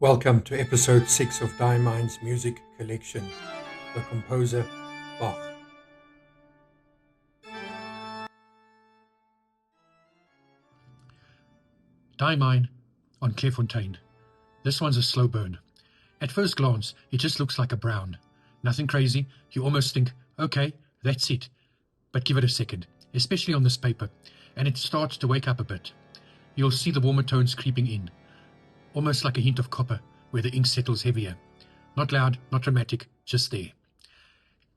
Welcome to episode 6 of Diamine's music collection, the composer Bach. Diamine on Clairefontaine. This one's a slow burn. At first glance, it just looks like a brown. Nothing crazy, you almost think, okay, that's it. But give it a second, especially on this paper, and it starts to wake up a bit. You'll see the warmer tones creeping in, almost like a hint of copper, where the ink settles heavier. Not loud, not dramatic, just there.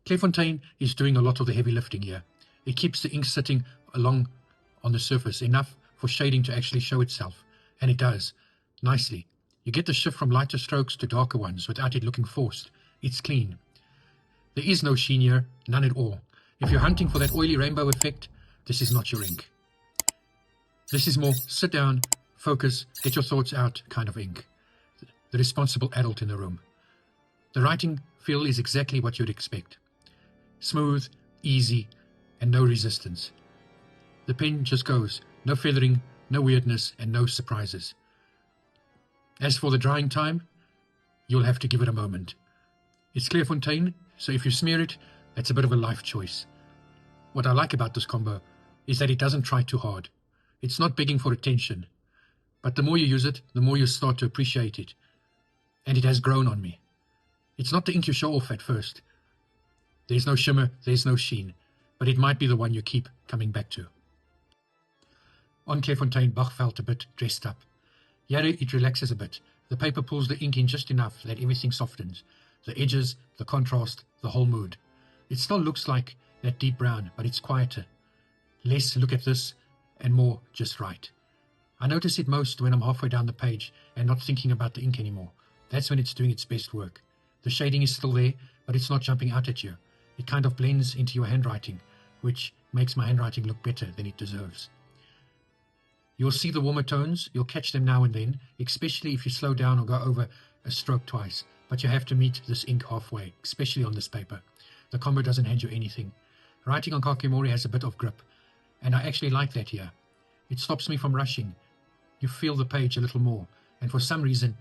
Clairefontaine is doing a lot of the heavy lifting here. It keeps the ink sitting along on the surface, enough for shading to actually show itself, and it does, nicely. You get the shift from lighter strokes to darker ones without it looking forced. It's clean. There is no sheen here, none at all. If you're hunting for that oily rainbow effect, this is not your ink. This is more sit down, focus, get your thoughts out kind of ink. The responsible adult in the room. The writing feel is exactly what you'd expect. Smooth, easy, and no resistance. The pen just goes, no feathering, no weirdness, and no surprises. As for the drying time, you'll have to give it a moment. It's Clairefontaine, so if you smear it, that's a bit of a life choice. What I like about this combo is that it doesn't try too hard. It's not begging for attention. But the more you use it, the more you start to appreciate it. And it has grown on me. It's not the ink you show off at first. There's no shimmer, there's no sheen, but it might be the one you keep coming back to. On Clairefontaine, Bach felt a bit dressed up. Here it relaxes a bit. The paper pulls the ink in just enough that everything softens. The edges, the contrast, the whole mood. It still looks like that deep brown, but it's quieter. Less look at this, and more just right. I notice it most when I'm halfway down the page and not thinking about the ink anymore. That's when it's doing its best work. The shading is still there, but it's not jumping out at you. It kind of blends into your handwriting, which makes my handwriting look better than it deserves. You'll see the warmer tones, you'll catch them now and then, especially if you slow down or go over a stroke twice, but you have to meet this ink halfway, especially on this paper. The combo doesn't hand you anything. Writing on Kakimori has a bit of grip, and I actually like that here. It stops me from rushing. You feel the page a little more, and for some reason,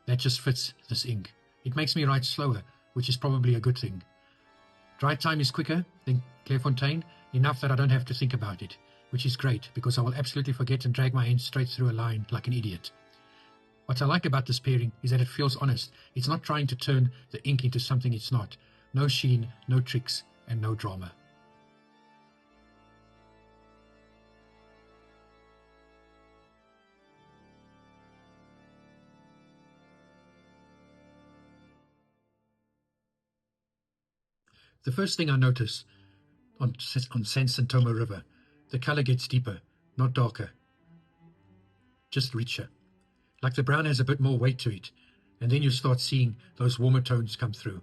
that just fits this ink. It makes me write slower, which is probably a good thing. Dry time is quicker than Clairefontaine, enough that I don't have to think about it, which is great because I will absolutely forget and drag my hand straight through a line like an idiot. What I like about this pairing is that it feels honest. It's not trying to turn the ink into something it's not. No sheen, no tricks, and no drama. The first thing I notice on Sense and Tomoe River, the color gets deeper, not darker, just richer. Like the brown has a bit more weight to it, and then you start seeing those warmer tones come through.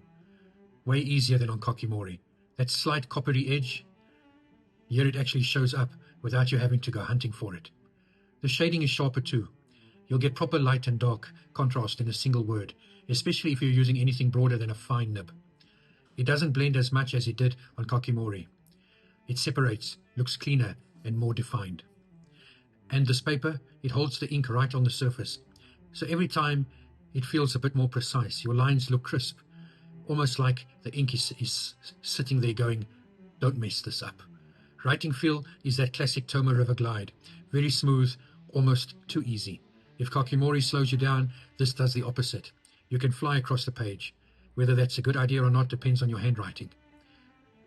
Way easier than on Kakimori. That slight coppery edge, here it actually shows up without you having to go hunting for it. The shading is sharper too. You'll get proper light and dark contrast in a single word, especially if you're using anything broader than a fine nib. It doesn't blend as much as it did on Kakimori. It separates, looks cleaner and more defined. And this paper, it holds the ink right on the surface. So every time it feels a bit more precise. Your lines look crisp, almost like the ink is sitting there going, don't mess this up. Writing feel is that classic Tomoe River glide. Very smooth, almost too easy. If Kakimori slows you down, this does the opposite. You can fly across the page. Whether that's a good idea or not depends on your handwriting.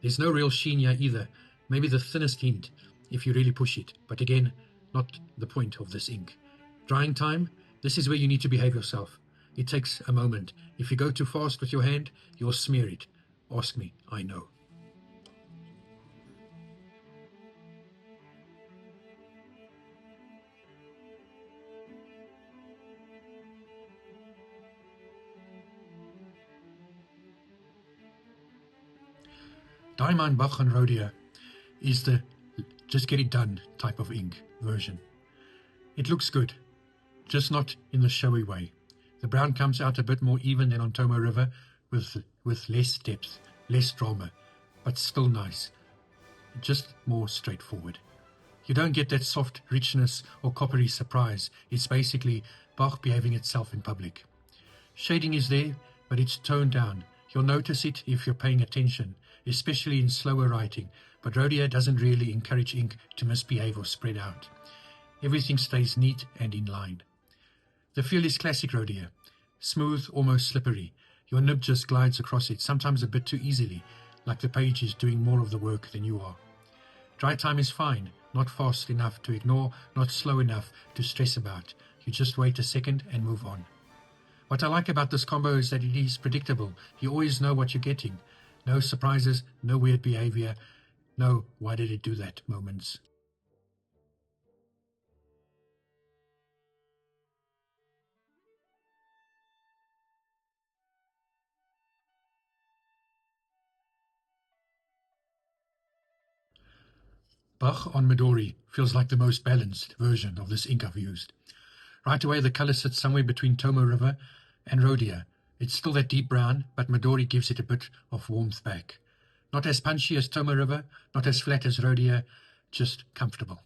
There's no real sheen here either. Maybe the thinnest hint if you really push it. But again, not the point of this ink. Drying time, this is where you need to behave yourself. It takes a moment. If you go too fast with your hand, you'll smear it. Ask me, I know. Diamine Bach and Rhodia is the just get it done type of ink version. It looks good, just not in the showy way. The brown comes out a bit more even than on Tomoe River with less depth, less drama, but still nice. Just more straightforward. You don't get that soft richness or coppery surprise. It's basically Bach behaving itself in public. Shading is there, but it's toned down. You'll notice it if you're paying attention, especially in slower writing, but Rhodia doesn't really encourage ink to misbehave or spread out. Everything stays neat and in line. The feel is classic Rhodia. Smooth, almost slippery. Your nib just glides across it, sometimes a bit too easily, like the page is doing more of the work than you are. Dry time is fine, not fast enough to ignore, not slow enough to stress about. You just wait a second and move on. What I like about this combo is that it is predictable. You always know what you're getting. No surprises, no weird behavior, no why did it do that moments. Bach on Midori feels like the most balanced version of this ink I've used. Right away the colour sits somewhere between Tomoe River and Rhodia. It's still that deep brown, but Midori gives it a bit of warmth back. Not as punchy as Tomoe River, not as flat as Rhodia, just comfortable.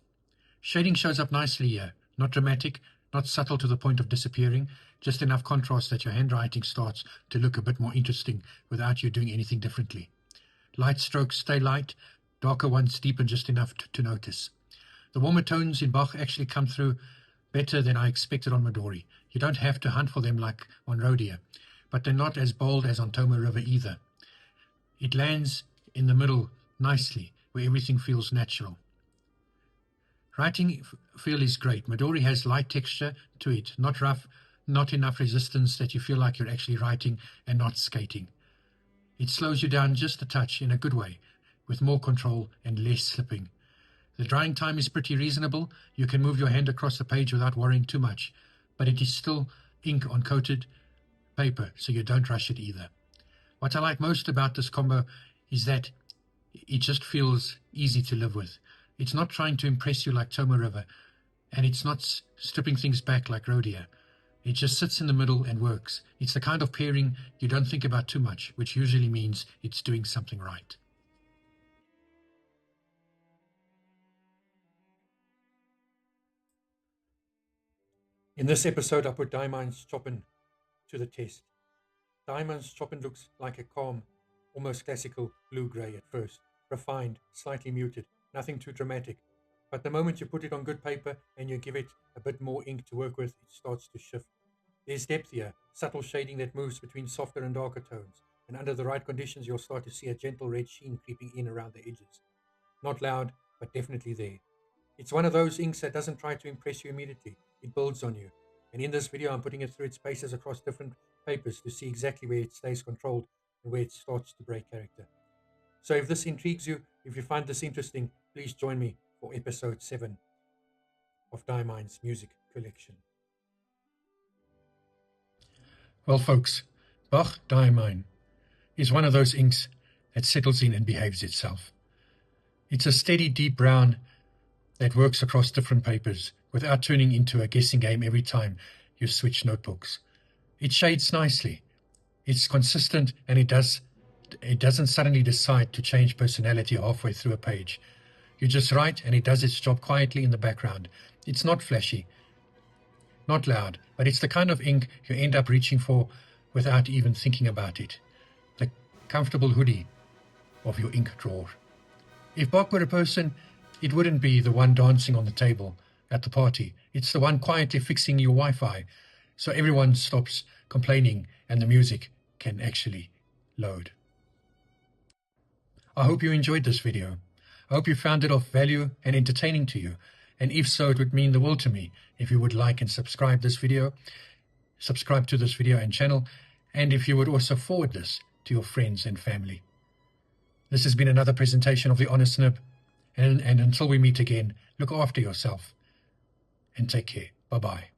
Shading shows up nicely here, not dramatic, not subtle to the point of disappearing, just enough contrast that your handwriting starts to look a bit more interesting without you doing anything differently. Light strokes stay light, darker ones deepen just enough to notice. The warmer tones in Bach actually come through better than I expected on Midori. You don't have to hunt for them like on Rhodia, but they're not as bold as on Tomoe River either. It lands in the middle nicely, where everything feels natural. Writing feel is great. Midori has light texture to it, not rough, not enough resistance that you feel like you're actually writing and not skating. It slows you down just a touch in a good way, with more control and less slipping. The drying time is pretty reasonable. You can move your hand across the page without worrying too much, but it is still ink on coated paper, so you don't rush it either. What I like most about this combo is that it just feels easy to live with. It's not trying to impress you like Tomoe River, and it's not stripping things back like Rhodia. It just sits in the middle and works. It's the kind of pairing you don't think about too much, which usually means it's doing something right. In this episode, I put Diamine's Choppin to the test. Diamine's Choppin looks like a calm, almost classical blue-grey at first, refined, slightly muted, nothing too dramatic. But the moment you put it on good paper and you give it a bit more ink to work with, it starts to shift. There's depth here, subtle shading that moves between softer and darker tones, and under the right conditions you'll start to see a gentle red sheen creeping in around the edges. Not loud, but definitely there. It's one of those inks that doesn't try to impress you immediately. It builds on you. And in this video, I'm putting it through its paces across different papers to see exactly where it stays controlled and where it starts to break character. So if this intrigues you, if you find this interesting, please join me for episode 7 of Diamine's music collection. Well, folks, Bach Diamine is one of those inks that settles in and behaves itself. It's a steady, deep brown that works across different papers without turning into a guessing game every time you switch notebooks. It shades nicely. It's consistent, and it doesn't suddenly decide to change personality halfway through a page. You just write, and it does its job quietly in the background. It's not flashy, not loud, but it's the kind of ink you end up reaching for without even thinking about it. The comfortable hoodie of your ink drawer. If Bach were a person, it wouldn't be the one dancing on the table at the party. It's the one quietly fixing your Wi-Fi so everyone stops complaining and the music can actually load. I hope you enjoyed this video. I hope you found it of value and entertaining to you. And if so, it would mean the world to me if you would like and subscribe to this video and channel, and if you would also forward this to your friends and family. This has been another presentation of The Honest Nib, and until we meet again, look after yourself and take care. Bye-bye.